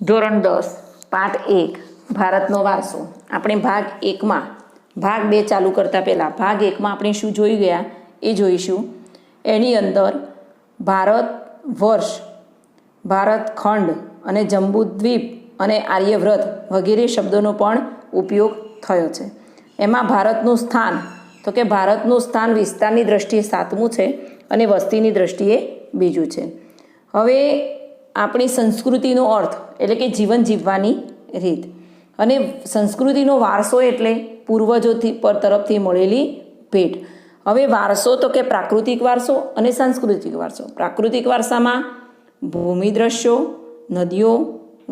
ધોરણ 10 પાઠ 1 ભારતનો વારસો. આપણે ભાગ 1માં ભાગ 2 ચાલુ કરતાં પહેલાં ભાગ 1માં આપણે શું જોઈ ગયા એ જોઈશું. એની અંદર ભારત વર્ષ, ભારત ખંડ અને જંબુદ્વીપ અને આર્યવ્રત વગેરે શબ્દોનો પણ ઉપયોગ થયો છે. એમાં ભારતનું સ્થાન તો કે ભારતનું સ્થાન વિસ્તારની દ્રષ્ટિએ 7મું છે અને વસ્તીની દ્રષ્ટિએ બીજું છે. હવે આપણી સંસ્કૃતિનો અર્થ એટલે કે જીવન જીવવાની રીત, અને સંસ્કૃતિનો વારસો એટલે પૂર્વજોથી તરફથી મળેલી ભેટ. હવે વારસો તો કે પ્રાકૃતિક વારસો અને સાંસ્કૃતિક વારસો. પ્રાકૃતિક વારસામાં ભૂમિ દ્રશ્યો, નદીઓ,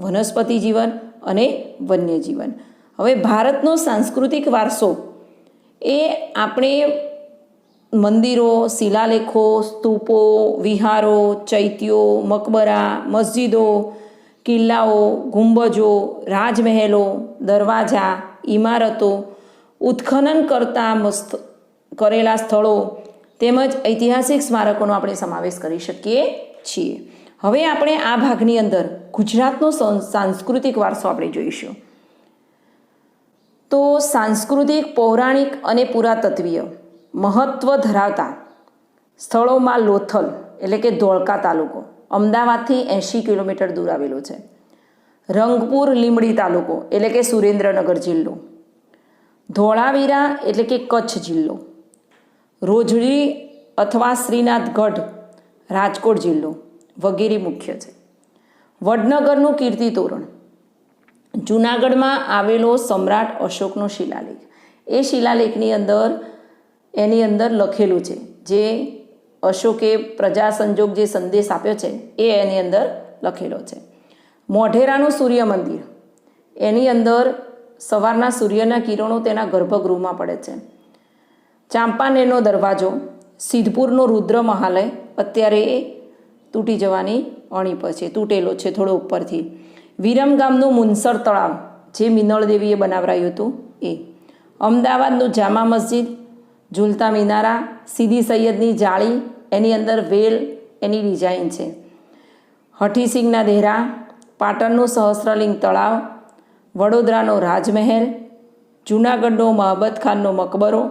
વનસ્પતિ જીવન અને વન્ય જીવન. હવે ભારતનો સાંસ્કૃતિક વારસો એ આપણે મંદિરો, શિલાલેખો, સ્તૂપો, વિહારો, ચૈત્યો, મકબરા, મસ્જિદો, કિલ્લાઓ, ગુંબજો, રાજમહેલો, દરવાજા, ઇમારતો, ઉત્ખનન કરેલા સ્થળો તેમજ ઐતિહાસિક સ્મારકોનો આપણે સમાવેશ કરી શકીએ છીએ. હવે આપણે આ ભાગની અંદર ગુજરાતનો સાંસ્કૃતિક વારસો આપણે જોઈશું. તો સાંસ્કૃતિક, પૌરાણિક અને પુરાતત્વીય મહત્ત્વ ધરાવતા સ્થળોમાં લોથલ એટલે કે ધોળકા તાલુકો અમદાવાદથી 80 કિલોમીટર દૂર આવેલો છે. રંગપુર લીંબડી તાલુકો એટલે કે સુરેન્દ્રનગર જિલ્લો. ધોળાવીરા એટલે કે કચ્છ જિલ્લો. રોજડી અથવા શ્રીનાથગઢ રાજકોટ જિલ્લો વગેરે મુખ્ય છે. વડનગરનું કીર્તિ તોરણ જૂનાગઢમાં આવેલો સમ્રાટ અશોકનો શિલાલેખ. એ શિલાલેખની અંદર એની અંદર લખેલું છે જે અશોકે પ્રજા સંજોગ જે સંદેશ આપ્યો છે એ એની અંદર લખેલો છે. મોઢેરાનું સૂર્ય મંદિર, એની અંદર સવારના સૂર્યના કિરણો તેના ગર્ભગૃહમાં પડે છે. ચાંપાનેરનો દરવાજો, સિદ્ધપુરનો રુદ્ર મહાલય અત્યારે એ તૂટી જવાની અણી પર છે, તૂટેલો છે થોડો ઉપરથી. વિરમગામનું મુનસર તળાવ જે મિનળ દેવીએ બનાવરાયું હતું એ. અમદાવાદનું જામા મસ્જિદ, ઝૂલતા મિનારા, સીદી સૈયદની જાળી, એની અંદર વેલ એની ડિઝાઇન છે. હઠીસિંગના દેરા, પાટણનું સહસ્ત્રલિંગ તળાવ, વડોદરાનો રાજમહેલ, જૂનાગઢનો મહાબત ખાનનો મકબરો,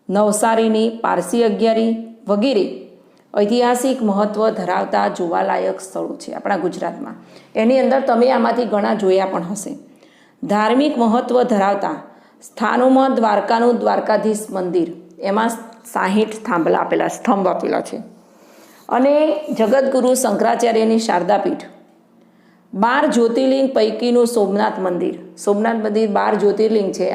નવસારીની પારસી અગિયારી વગેરે ઐતિહાસિક મહત્ત્વ ધરાવતા જોવાલાયક સ્થળો છે આપણા ગુજરાતમાં. એની અંદર તમે આમાંથી ઘણા જોયા પણ હશે. ધાર્મિક મહત્ત્વ ધરાવતા સ્થાનોમાં દ્વારકાનું દ્વારકાધીશ મંદિર, એમાં 60 થાંભલા આપેલા, સ્તંભ આપેલા છે. અને જગતગુરુ શંકરાચાર્યની શારદાપીઠ, 12 જ્યોતિર્લિંગ પૈકીનું સોમનાથ મંદિર. સોમનાથ મંદિર 12 જ્યોતિર્લિંગ છે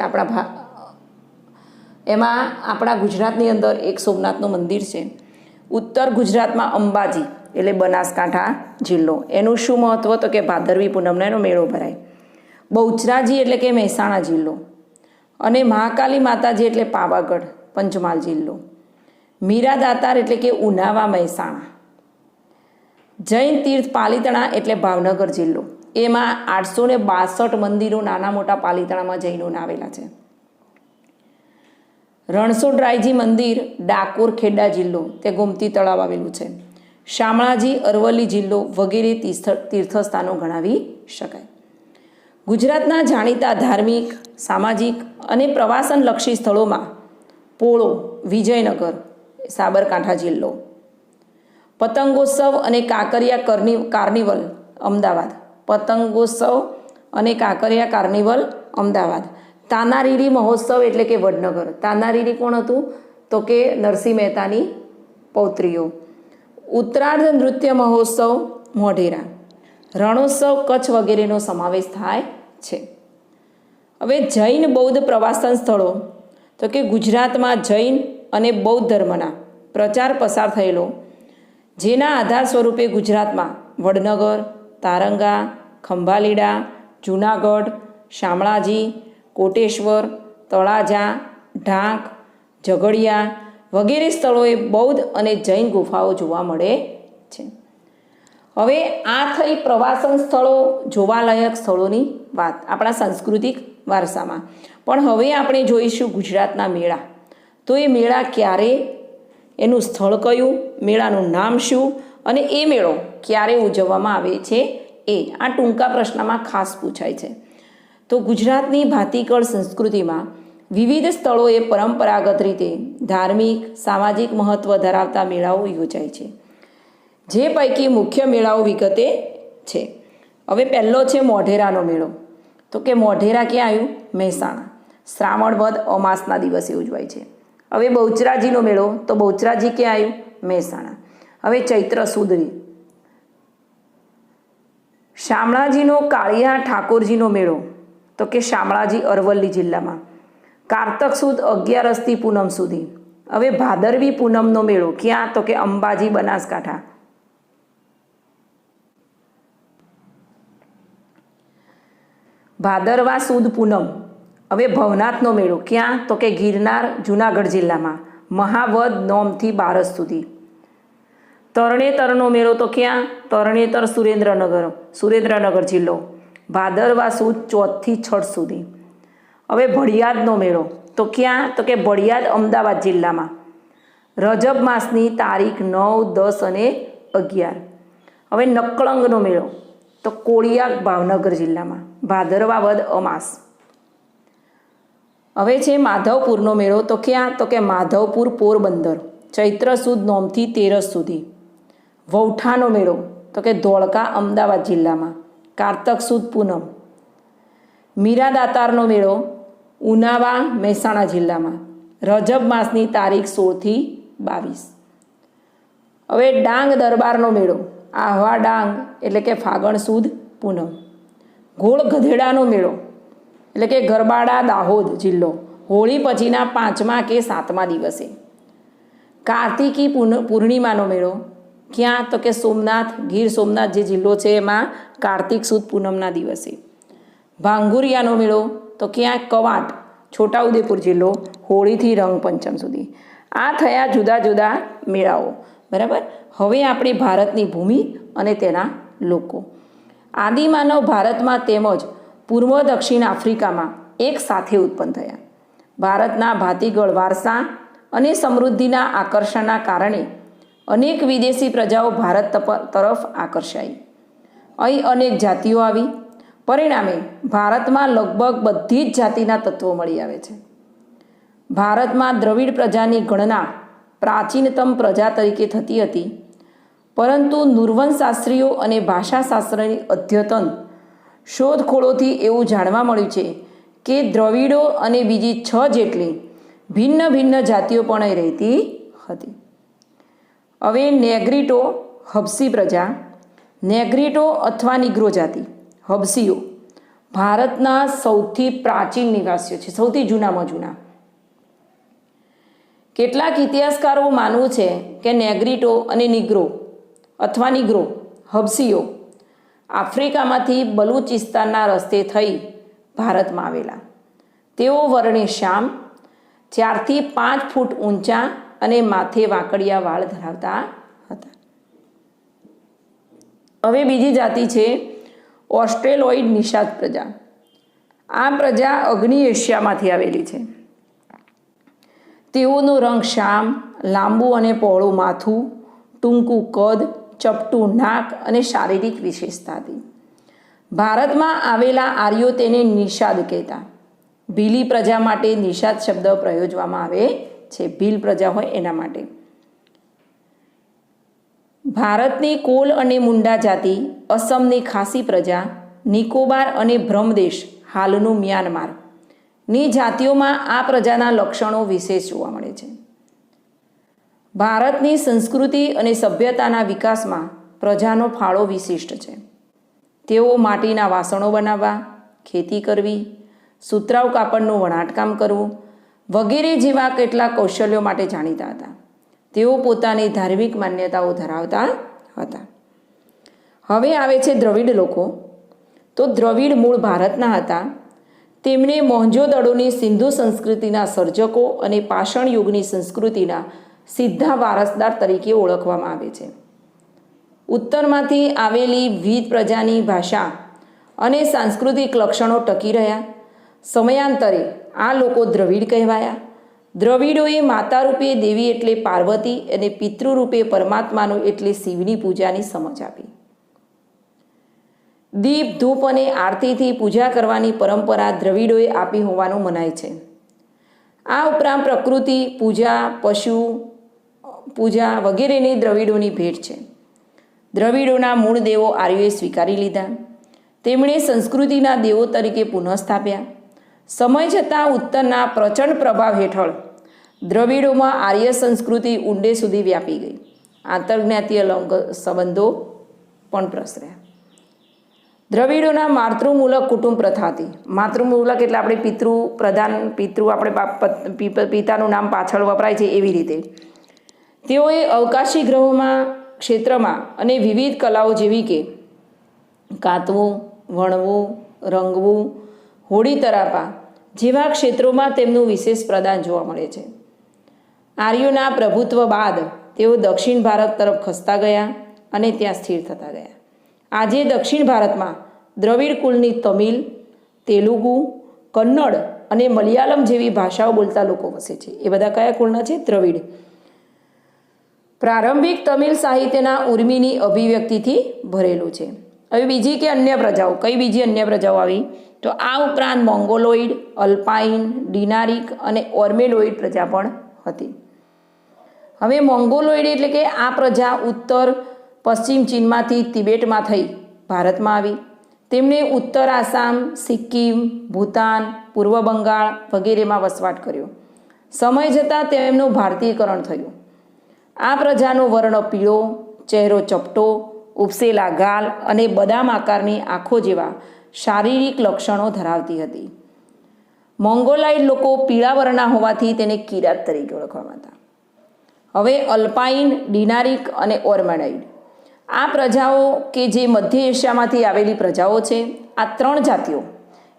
એમાં આપણા ગુજરાતની અંદર એક સોમનાથનું મંદિર છે. ઉત્તર ગુજરાતમાં અંબાજી એટલે બનાસકાંઠા જિલ્લો, એનું શું મહત્ત્વ તો કે ભાદરવી પૂનમનો એનો મેળો ભરાય. બહુચરાજી એટલે કે મહેસાણા જિલ્લો, અને મહાકાલી માતાજી એટલે પાવાગઢ પંચમહાલ જિલ્લો. મીરા દાતાર એટલે કે ઉનાવા મહેસાણા. જૈન તીર્થ પાલિતાણા એટલે ભાવનગર જિલ્લો, એમાં 862 મંદિરો નાના મોટા પાલિતાણામાં જૈનોના આવેલા છે. રણછોડરાયજી મંદિર ડાકોર ખેડા જિલ્લો, તે ગોમતી તળાવ આવેલું છે. શામળાજી અરવલ્લી જિલ્લો વગેરે તીર્થસ્થાનો ગણાવી શકાય. ગુજરાતના જાણીતા ધાર્મિક, સામાજિક અને પ્રવાસનલક્ષી સ્થળોમાં પોળો વિજયનગર સાબરકાંઠા જિલ્લો, પતંગોત્સવ અને કાંકરિયા કાર્નિવલ અમદાવાદ, પતંગોત્સવ અને કાંકરિયા કાર્નિવલ અમદાવાદ. તાનારીરી મહોત્સવ એટલે કે વડનગર. તાનારીરી કોણ હતું તો કે નરસિંહ મહેતાની પૌત્રીઓ. ઉત્તરાર્ધ નૃત્ય મહોત્સવ મોઢેરા. રણોત્સવ કચ્છ વગેરેનો સમાવેશ થાય છે. હવે જૈન બૌદ્ધ પ્રવાસન સ્થળો તો કે ગુજરાતમાં જૈન અને બૌદ્ધ ધર્મના પ્રચાર પસાર થયેલો, જેના આધાર સ્વરૂપે ગુજરાતમાં વડનગર, તારંગા, ખંભાલીડા, જૂનાગઢ, શામળાજી, કોટેશ્વર, તળાજા, ઢાંક, ઝઘડિયા વગેરે સ્થળોએ બૌદ્ધ અને જૈન ગુફાઓ જોવા મળે છે. હવે આ થઈ પ્રવાસન સ્થળો, જોવાલાયક સ્થળોની વાત આપણા સાંસ્કૃતિક વારસામાં. પણ હવે આપણે જોઈશું ગુજરાતના મેળા. તો એ મેળા ક્યારે, એનું સ્થળ કયું, મેળાનું નામ શું અને એ મેળો ક્યારે ઉજવવામાં આવે છે એ આ ટૂંકા પ્રશ્નમાં ખાસ પૂછાય છે. તો ગુજરાતની ભાતીગળ સંસ્કૃતિમાં વિવિધ સ્થળોએ પરંપરાગત રીતે ધાર્મિક સામાજિક મહત્ત્વ ધરાવતા મેળાઓ યોજાય છે. જે પૈકી મુખ્ય મેળાઓ વિગતે છે. હવે પહેલો છે મોઢેરાનો મેળો. તો કે મોઢેરા ક્યાં આવ્યું? મહેસાણા. શ્રાવણ વદ અમાસના દિવસે ઉજવાય છે. હવે બહુચરાજીનો મેળો. તો બહુચરાજી ક્યાં આવ્યું? મહેસાણા. હવે ચૈત્ર સુદરી. શામળાજીનો કાળિયા ઠાકોરજીનો મેળો. તો કે શામળાજી અરવલ્લી જિલ્લામાં. કારતક સુદ 11થી પૂનમ સુધી. હવે ભાદરવી પૂનમનો મેળો ક્યાં? તો કે અંબાજી બનાસકાંઠા. ભાદરવા સુદ પૂનમ. હવે ભવનાથનો મેળો ક્યાં? તો કે ગિરનાર જુનાગઢ જિલ્લામાં. મહાવદ નોમથી બારસ સુધી. તરણેતરનો મેળો તો ક્યાં? તરણેતર સુરેન્દ્રનગર જિલ્લો. ભાદરવા સુદ 4થી 6 સુધી. હવે ભળિયાદનો મેળો તો ક્યાં? તો કે ભળિયાદ અમદાવાદ જિલ્લામાં. રજબ માસની તારીખ 9, 10 અને 11. હવે નકળંગનો મેળો તો કોળિયાક ભાવનગર જિલ્લામાં. ભાદરવા વદ અમાસ. હવે છે માધવપુરનો મેળો તો ક્યાં? તો કે માધવપુર પોરબંદર. ચૈત્ર સુદ 9થી 13 સુધી. વૌઠાનો મેળો તો કે ધોળકા અમદાવાદ જિલ્લામાં. કારતક સુદ પૂનમ. મીરાદાતારનો મેળો ઉનાવા મહેસાણા જિલ્લામાં. રજબ માસની તારીખ 16થી 22. હવે ડાંગ દરબારનો મેળો. આહવા ડાંગ એટલે કે ફાગણ સુદ પૂનમ. ગોળ ગધેડાનો મેળો એટલે કે ગરબાડા દાહોદ જિલ્લો. હોળી પછીના 5મા કે 7મા દિવસે. કાર્તિકી પૂર્ણિમાનો મેળો ક્યાં? તો કે સોમનાથ ગીર સોમનાથ જે જિલ્લો છે એમાં કાર્તિક સુદ પૂનમના દિવસે. ભાંગુરિયાનો મેળો તો ક્યાં? કવાંટ છોટાઉદેપુર જિલ્લો. હોળીથી રંગપંચમ સુધી. આ થયા જુદા જુદા મેળાઓ. બરાબર. હવે આપણે ભારતની ભૂમિ અને તેના લોકો. આદિમાનવ ભારતમાં તેમજ પૂર્વ દક્ષિણ આફ્રિકામાં એક સાથે ઉત્પન્ન થયા. ભારતના ભાતીગળ વારસા અને સમૃદ્ધિના આકર્ષણના કારણે અનેક વિદેશી પ્રજાઓ ભારત તરફ આકર્ષાઈ. અહીં અનેક જાતિઓ આવી. પરિણામે ભારતમાં લગભગ બધી જ જાતિના તત્વો મળી આવે છે. ભારતમાં દ્રવિડ પ્રજાની ગણના પ્રાચીનતમ પ્રજા તરીકે થતી હતી, પરંતુ નુર્વંશશાસ્ત્રીઓ અને ભાષાશાસ્ત્રની અદ્યતન શોધખોળોથી એવું જાણવા મળ્યું છે કે દ્રવિડો અને બીજી 6 જેટલી ભિન્ન ભિન્ન જાતિઓ પણ અહીં રહેતી હતી. હવે નેગ્રીટો હબસી પ્રજા. નેગ્રીટો અથવા નિગ્રો જાતિ હબસીઓ ભારતના સૌથી પ્રાચીન નિવાસીઓ છે, સૌથી જૂનામાં જૂના. કેટલાક ઇતિહાસકારોનું માનવું છે કે નેગ્રીટો અને નિગ્રો અથવા નિગ્રો હબસીઓ આફ્રિકામાંથી બલુચિસ્તાનના રસ્તે થઈ ભારતમાં આવેલા. તેઓ વર્ણે શ્યામ, 4 થી 5 ફૂટ ઊંચા અને માથે વાંકડિયા વાળ ધરાવતા હતા. હવે બીજી જાતિ છે ઓસ્ટ્રેલોઇડ નિષાદ પ્રજા. આ પ્રજા અગ્નિ એશિયામાંથી આવેલી છે. તેઓનો રંગ શ્યામ, લાંબુ અને પહોળું માથું, ટૂંકું કદ, ચપટું નાક અને શારીરિક વિશેષતા હતી. ભારતમાં આવેલા આર્યો તેને નિષાદ કહેતા. ભીલી પ્રજા માટે નિષાદ શબ્દ પ્રયોજવામાં આવે છે. ભીલ પ્રજા હોય એના માટે. ભારતની કોલ અને મુંડા જાતિ, અસમની ખાસી પ્રજા, નિકોબાર અને બ્રહ્મદેશ હાલનું મ્યાનમાર ની જાતિઓમાં આ પ્રજાના લક્ષણો વિશેષ જોવા મળે છે. ભારતની સંસ્કૃતિ અને સભ્યતાના વિકાસમાં પ્રજાનો ફાળો વિશિષ્ટ છે. તેઓ માટીના વાસણો બનાવવા, ખેતી કરવી, સુતરાઉ કાપડનું વણાટકામ કરવું વગેરે જેવા કેટલાક કૌશલ્યો માટે જાણીતા હતા. તેઓ પોતાની ધાર્મિક માન્યતાઓ ધરાવતા હતા. હવે આવે છે દ્રવિડ લોકો. તો દ્રવિડ મૂળ ભારતના હતા. તેમણે મોહેંજો-દડોની સિંધુ સંસ્કૃતિના સર્જકો અને પાષાણ યુગની સંસ્કૃતિના સીધા વારસદાર તરીકે ઓળખવામાં આવે છે. ઉત્તરમાંથી આવેલી વિવિધ પ્રજાની ભાષા અને સાંસ્કૃતિક લક્ષણો ટકી રહ્યા. સમયાંતરે આ લોકો દ્રવિડ કહેવાયા. દ્રવિડોએ માતા રૂપે દેવી એટલે પાર્વતી અને પિતૃરૂપે પરમાત્માનો એટલે શિવની પૂજાની સમજ આપી. દીપ ધૂપ અને આરતીથી પૂજા કરવાની પરંપરા દ્રવિડોએ આપી હોવાનું મનાય છે. આ ઉપરાંત પ્રકૃતિ પૂજા, પશુ પૂજા વગેરેની દ્રવિડોની ભેટ છે. દ્રવિડોના મૂળ દેવો આર્યોએ સ્વીકારી લીધા. તેમણે સંસ્કૃતિના દેવો તરીકે પુનઃસ્થાપ્યા. સમય જતાં ઉત્તરના પ્રચંડ પ્રભાવ હેઠળ દ્રવિડોમાં આર્ય સંસ્કૃતિ ઊંડે સુધી વ્યાપી ગઈ. આંતરજ્ઞાતીય સંબંધો પણ પ્રસર્યા. દ્રવિડોના માતૃમૂલક કુટુંબ પ્રથા હતી. માતૃમૂલક એટલે આપણે પિતૃ આપણે પિતાનું નામ પાછળ વપરાય છે એવી રીતે. તેઓએ અવકાશી ગ્રહોમાં ક્ષેત્રમાં અને વિવિધ કલાઓ જેવી કે કાતવું, વણવું, રંગવું, હોડી તરાપા જેવા ક્ષેત્રોમાં તેમનું વિશેષ પ્રદાન જોવા મળે છે. આર્યોના પ્રભુત્વ બાદ તેઓ દક્ષિણ ભારત તરફ ખસતા ગયા અને ત્યાં સ્થિર થતા ગયા. આજે દક્ષિણ ભારતમાં દ્રવિડ કુળની તમિલ, તેલુગુ, કન્નડ અને મલયાલમ જેવી ભાષાઓ બોલતા લોકો વસે છે. એ બધા કયા કુળના છે? દ્રવિડ. પ્રારંભિક તમિલ સાહિત્યના ઉર્મિની અભિવ્યક્તિથી ભરેલું છે. હવે બીજી કે અન્ય પ્રજાઓ, કઈ બીજી અન્ય પ્રજાઓ આવી? તો આ ઉપરાંત મોંગોલોઇડ, અલ્પાઇન, ડિનારિક અને ઓર્મેલોઇડ પ્રજા પણ હતી. હવે મોંગોલોઇડ એટલે કે આ પ્રજા ઉત્તર પશ્ચિમ ચીનમાંથી તિબેટમાં થઈ ભારતમાં આવી. તેમણે ઉત્તર આસામ, સિક્કિમ, ભૂતાન, પૂર્વ બંગાળ વગેરેમાં વસવાટ કર્યો. સમય જતાં તેમનું ભારતીયકરણ થયું. આ પ્રજાનો વર્ણ પીળો, ચહેરો ચપટો, ઉપસેલા ગાલ અને બદામ આકારની આંખો જેવા શારીરિક લક્ષણો ધરાવતી હતી. મોંગોલાઇડ લોકો પીળા વર્ણના હોવાથી તેને કિરાત તરીકે ઓળખવામાં હતા. હવે અલ્પાઇન, ડિનારિક અને ઓર્મેનોઇડ આ પ્રજાઓ કે જે મધ્ય એશિયામાંથી આવેલી પ્રજાઓ છે. આ ત્રણ જાતિઓ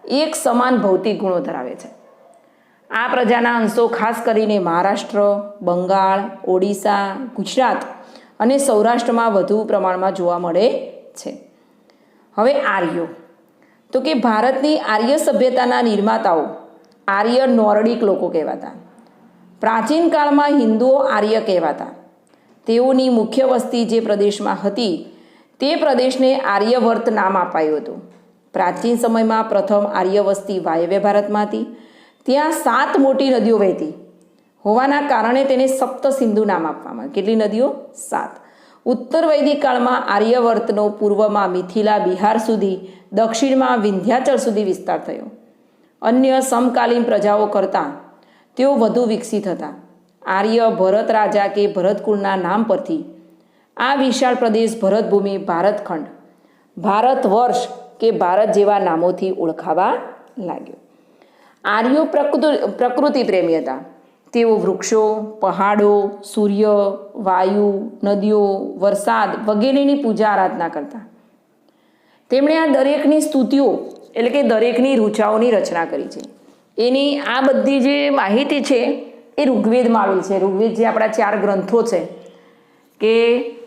એક સમાન ભૌતિક ગુણો ધરાવે છે. આ પ્રજાના અંશો ખાસ કરીને મહારાષ્ટ્ર, બંગાળ, ઓડિશા, ગુજરાત અને સૌરાષ્ટ્રમાં વધુ પ્રમાણમાં જોવા મળે છે. હવે આર્યો, તો કે ભારતની આર્ય સભ્યતાના નિર્માતાઓ આર્ય નોર્ડિક લોકો કહેવાતા. પ્રાચીન કાળમાં હિન્દુઓ આર્ય કહેવાતા. તેઓની મુખ્ય વસ્તી જે પ્રદેશમાં હતી તે પ્રદેશને આર્યવર્ત નામ અપાયું હતું. પ્રાચીન સમયમાં પ્રથમ આર્ય વસ્તી વાયવ્ય ભારતમાં હતી. ત્યાં 7 મોટી નદીઓ વહેતી હોવાના કારણે તેને સપ્ત સિંધુ નામ આપવામાં. કેટલી નદીઓ? 7. ઉત્તર વૈદિક કાળમાં આર્યવર્તનો પૂર્વમાં મિથિલા, બિહાર સુધી, દક્ષિણમાં વિંધ્યાચલ સુધી વિસ્તાર થયો. અન્ય સમકાલીન પ્રજાઓ કરતાં તેઓ વધુ વિકસિત હતા. આર્ય ભરત રાજા કે ભરતકુળના નામ પરથી આ વિશાળ પ્રદેશ ભરતભૂમિ, ભારતખંડ, ભારત વર્ષ કે ભારત જેવા નામોથી ઓળખાવા લાગ્યો. આર્યો પ્રકૃતિ પ્રેમી હતા. તેઓ વૃક્ષો, પહાડો, સૂર્ય, વાયુ, નદીઓ, વરસાદ વગેરેની પૂજા આરાધના કરતા. તેમણે આ દરેકની સ્તુતિઓ એટલે કે દરેકની ઋચાઓની રચના કરી છે. એની આ બધી જે માહિતી છે એ ઋગ્વેદમાં આવેલી છે. ઋગ્વેદ જે આપણા 4 ગ્રંથો છે કે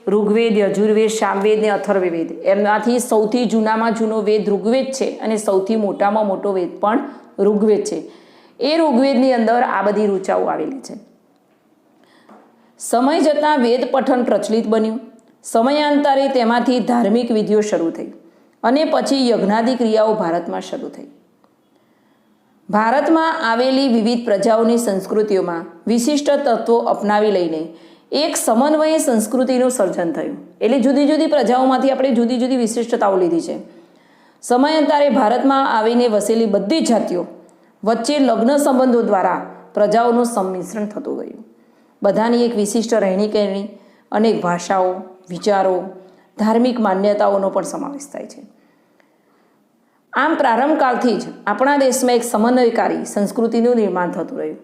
ઋગ્વેદ, યજુર્વેદ, સામવેદ ને અથર્વવેદ, એમાંથી સૌથી જૂનામાં જૂનો વેદ ઋગ્વેદ છે અને સૌથી મોટામાં મોટો વેદ પણ ઋગ્વેદ છે. એ ઋગ્વેદની અંદર આ બધી ઋચાઓ આવેલી છે. સમય જતાં વેદ પઠન પ્રચલિત બન્યું. સમયાંતરે તેમાંથી ધાર્મિક વિધિઓ શરૂ થઈ અને પછી યજ્ઞાદિ ક્રિયાઓ ભારતમાં શરૂ થઈ. ભારતમાં આવેલી વિવિધ પ્રજાઓની સંસ્કૃતિઓમાં વિશિષ્ટ તત્વો અપનાવી લઈને એક સમન્વય સંસ્કૃતિનું સર્જન થયું. એટલે જુદી જુદી પ્રજાઓમાંથી આપણે જુદી જુદી વિશિષ્ટતાઓ લીધી છે. સમયાંતરે ભારતમાં આવીને વસેલી બધી જાતિઓ વચ્ચે લગ્ન સંબંધો દ્વારા પ્રજાઓનું સંમિશ્રણ થતું ગયું. બધાની એક વિશિષ્ટ રહેણી કહેણી, અનેક ભાષાઓ, વિચારો, ધાર્મિક માન્યતાઓનો પણ સમાવેશ થાય છે. આમ પ્રારંભકાળથી જ આપણા દેશમાં એક સમન્વયકારી સંસ્કૃતિનું નિર્માણ થતું રહ્યું.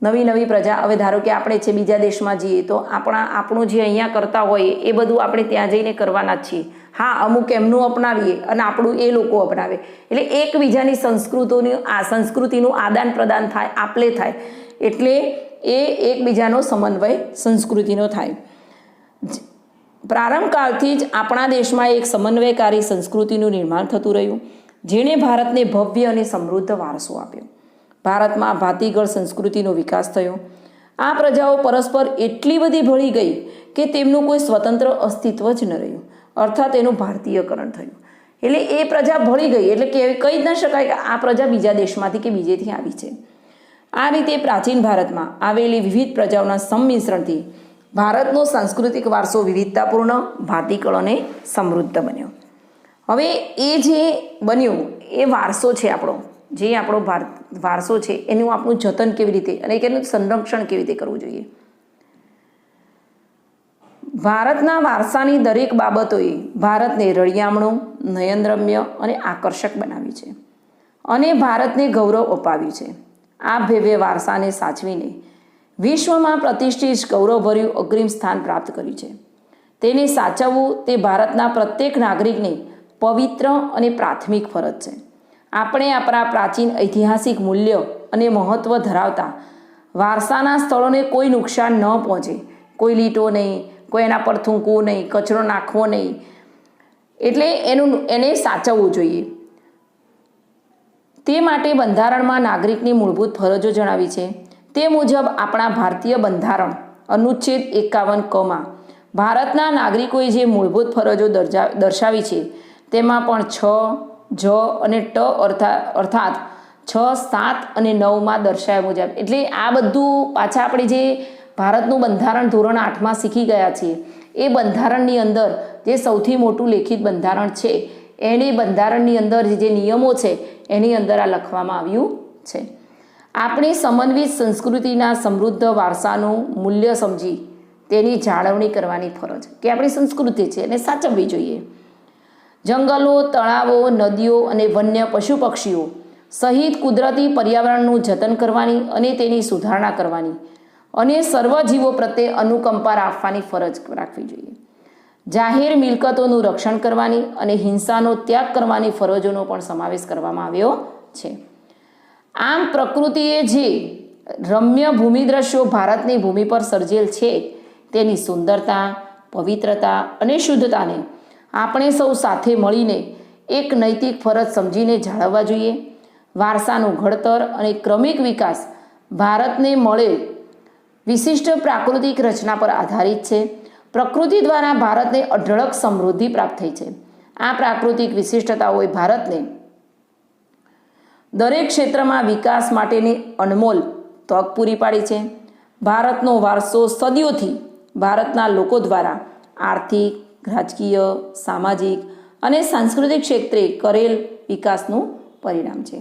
નવી નવી પ્રજા, હવે ધારો કે આપણે છે બીજા દેશમાં જઈએ તો આપણું જે અહીંયા કરતા હોય એ બધું આપણે ત્યાં જઈને કરવાના જ છીએ. હા, અમુક એમનું અપનાવીએ અને આપણું એ લોકો અપનાવે. એટલે એકબીજાની સંસ્કૃતિનું આદાન પ્રદાન થાય, આપલે થાય. એટલે એ એકબીજાનો સમન્વય સંસ્કૃતિનો થાય. પ્રારંભકાળથી જ આપણા દેશમાં એક સમન્વયકારી સંસ્કૃતિનું નિર્માણ થતું રહ્યું, જેણે ભારતને ભવ્ય અને સમૃદ્ધ વારસો આપ્યો. ભારતમાં ભાતીગળ સંસ્કૃતિનો વિકાસ થયો. આ પ્રજાઓ પરસ્પર એટલી બધી ભળી ગઈ કે તેમનું કોઈ સ્વતંત્ર અસ્તિત્વ જ ન રહ્યું, અર્થાત એનું ભારતીયકરણ થયું. એટલે એ પ્રજા ભળી ગઈ, એટલે કહી જ ન શકાય કે આ પ્રજા બીજા દેશમાંથી કે બીજેથી આવી છે. આ રીતે પ્રાચીન ભારતમાં આવેલી વિવિધ પ્રજાઓના સંમિશ્રણથી ભારતનો સાંસ્કૃતિક વારસો વિવિધતાપૂર્ણ, ભાતીકળ અને સમૃદ્ધ બન્યો. હવે એ જે બન્યું એ વારસો છે આપણો, જે આપણો વારસો છે એનું આપણું જતન કેવી રીતે અને એનું સંરક્ષણ કેવી રીતે કરવું જોઈએ. ભારતના વારસાની દરેક બાબતોએ ભારતને રળિયામણું, નયનરમ્ય અને આકર્ષક બનાવ્યું છે અને ભારતને ગૌરવ અપાવ્યું છે. આ ભવ્ય વારસાને સાચવીને વિશ્વમાં પ્રતિષ્ઠિત ગૌરવભર્યું અગ્રીમ સ્થાન પ્રાપ્ત કર્યું છે. તેને સાચવવું તે ભારતના પ્રત્યેક નાગરિકને પવિત્ર અને પ્રાથમિક ફરજ છે. આપણે આપણા પ્રાચીન ઐતિહાસિક મૂલ્યો અને મહત્ત્વ ધરાવતા વારસાના સ્થળોને કોઈ નુકસાન ન પહોંચે, કોઈ લીટો નહીં, કોઈ એના પર થૂંકવું નહીં, કચરો નાખવો નહીં, એટલે એને સાચવવું જોઈએ. તે માટે બંધારણમાં નાગરિકની મૂળભૂત ફરજો જણાવી છે. તે મુજબ આપણા ભારતીય બંધારણ અનુચ્છેદ 51 ભારતના નાગરિકોએ જે મૂળભૂત ફરજો દર્શાવી છે તેમાં પણ 6, જ અને ટ અર્થાત 6, 7 અને 9 દર્શાવ્યા મુજબ, એટલે આ બધું પાછા આપણે જે ભારતનું બંધારણ ધોરણ 8માં શીખી ગયા છીએ એ બંધારણની અંદર જે સૌથી મોટું લેખિત બંધારણ છે એની બંધારણની અંદર જે નિયમો છે એની અંદર આ લખવામાં આવ્યું છે. આપણી સમન્વિત સંસ્કૃતિના સમૃદ્ધ વારસાનું મૂલ્ય સમજી તેની જાળવણી કરવાની ફરજ, કે આપણી સંસ્કૃતિ છે એને સાચવવી જોઈએ. જંગલો, તળાવો, નદીઓ અને વન્ય પશુ પક્ષીઓ સહિત કુદરતી પર્યાવરણનું જતન કરવાની અને તેની સુધારણા કરવાની અને સર્વજીવો પ્રત્યે અનુકંપા રાખવાની ફરજ રાખવી જોઈએ. જાહેર મિલકતોનું રક્ષણ કરવાની અને હિંસાનો ત્યાગ કરવાની ફરજોનો પણ સમાવેશ કરવામાં આવ્યો છે. આમ પ્રકૃતિએ જે રમ્ય ભૂમિ દ્રશ્યો ભારતની ભૂમિ પર સર્જેલ છે તેની સુંદરતા, પવિત્રતા અને શુદ્ધતાને આપણે સૌ સાથે મળીને એક નૈતિક ફરજ સમજીને જાળવવા જોઈએ. વારસાનું ઘડતર અને ક્રમિક વિકાસ ભારતને મળેલ વિશિષ્ટ પ્રાકૃતિક રચના પર આધારિત છે. પ્રકૃતિ દ્વારા ભારતને અઢળક સમૃદ્ધિ પ્રાપ્ત થઈ છે. આ પ્રાકૃતિક વિશિષ્ટતાઓએ ભારતને દરેક ક્ષેત્રમાં વિકાસ માટેની અનમોલ તક પૂરી પાડી છે. ભારતનો વારસો સદીઓથી ભારતના લોકો દ્વારા આર્થિક, રાજકીય, સામાજિક અને સાંસ્કૃતિક ક્ષેત્રે કરેલ વિકાસનું પરિણામ છે.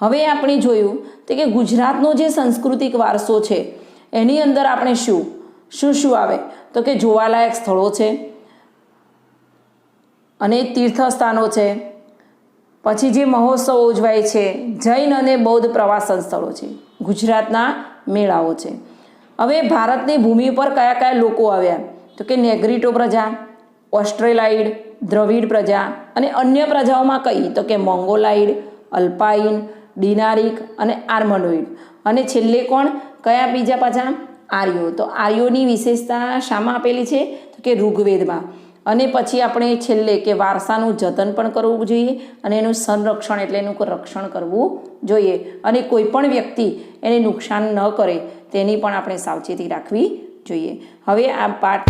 હવે આપણે જોયું કે ગુજરાતનો જે સાંસ્કૃતિક વારસો છે એની અંદર આપણે શું આવે તો કે જોવાલાયક સ્થળો છે અને તીર્થસ્થાનો છે, પછી જે મહોત્સવો ઉજવાય છે, જૈન અને બૌદ્ધ પ્રવાસન સ્થળો છે, ગુજરાતના મેળાઓ છે. હવે ભારતની ભૂમિ પર કયા કયા લોકો આવ્યા તો કે નેગ્રીટો પ્રજા, ઓસ્ટ્રેલાઇડ, દ્રવિડ પ્રજા અને અન્ય પ્રજાઓમાં કઈ તો કે મોંગોલાઇડ, અલ્પાઇન, ડિનારિક અને આર્મનોઇડ, અને છેલ્લે કોણ કયા બીજા પાછા આર્યો. તો આર્યોની વિશેષતા શામાં આપેલી છે તો કે ઋગ્વેદમાં. અને પછી આપણે છેલ્લે કે વારસાનું જતન પણ કરવું જોઈએ અને એનું સંરક્ષણ એટલે એનું રક્ષણ કરવું જોઈએ અને કોઈ પણ વ્યક્તિ એને નુકસાન ન કરે તેની પણ આપણે સાવચેતી રાખવી જોઈએ. હવે આ પાઠ